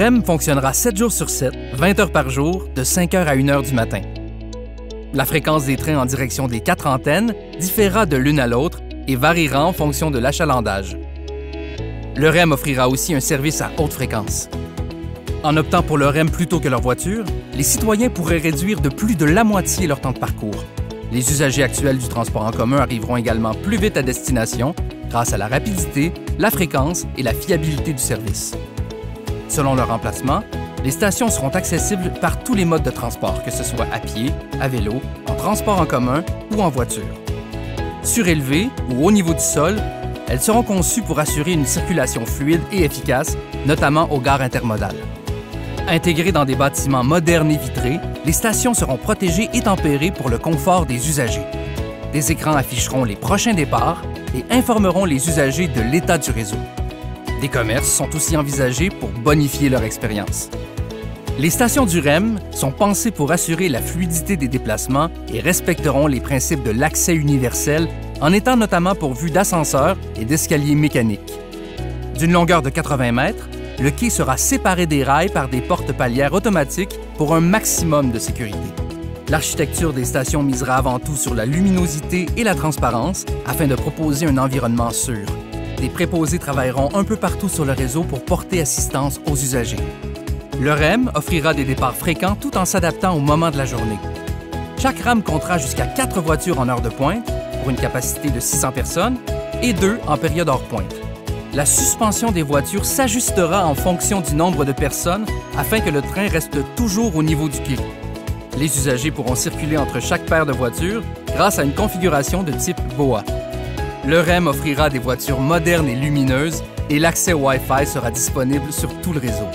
REM fonctionnera 7 jours sur 7, 20 heures par jour, de 5 heures à 1 heure du matin. La fréquence des trains en direction des 4 antennes différera de l'une à l'autre et variera en fonction de l'achalandage. Le REM offrira aussi un service à haute fréquence. En optant pour le REM plutôt que leur voiture, les citoyens pourraient réduire de plus de la moitié leur temps de parcours. Les usagers actuels du transport en commun arriveront également plus vite à destination grâce à la rapidité, la fréquence et la fiabilité du service. Selon leur emplacement, les stations seront accessibles par tous les modes de transport, que ce soit à pied, à vélo, en transport en commun ou en voiture. Surélevées ou au niveau du sol, elles seront conçues pour assurer une circulation fluide et efficace, notamment aux gares intermodales. Intégrées dans des bâtiments modernes et vitrés, les stations seront protégées et tempérées pour le confort des usagers. Des écrans afficheront les prochains départs et informeront les usagers de l'état du réseau. Des commerces sont aussi envisagés pour bonifier leur expérience. Les stations du REM sont pensées pour assurer la fluidité des déplacements et respecteront les principes de l'accès universel en étant notamment pourvues d'ascenseurs et d'escaliers mécaniques. D'une longueur de 80 mètres, le quai sera séparé des rails par des portes palières automatiques pour un maximum de sécurité. L'architecture des stations misera avant tout sur la luminosité et la transparence afin de proposer un environnement sûr. Des préposés travailleront un peu partout sur le réseau pour porter assistance aux usagers. Le REM offrira des départs fréquents tout en s'adaptant au moment de la journée. Chaque rame comptera jusqu'à 4 voitures en heure de pointe pour une capacité de 600 personnes et 2 en période hors pointe. La suspension des voitures s'ajustera en fonction du nombre de personnes afin que le train reste toujours au niveau du quai. Les usagers pourront circuler entre chaque paire de voitures grâce à une configuration de type BOA. Le REM offrira des voitures modernes et lumineuses et l'accès Wi-Fi sera disponible sur tout le réseau.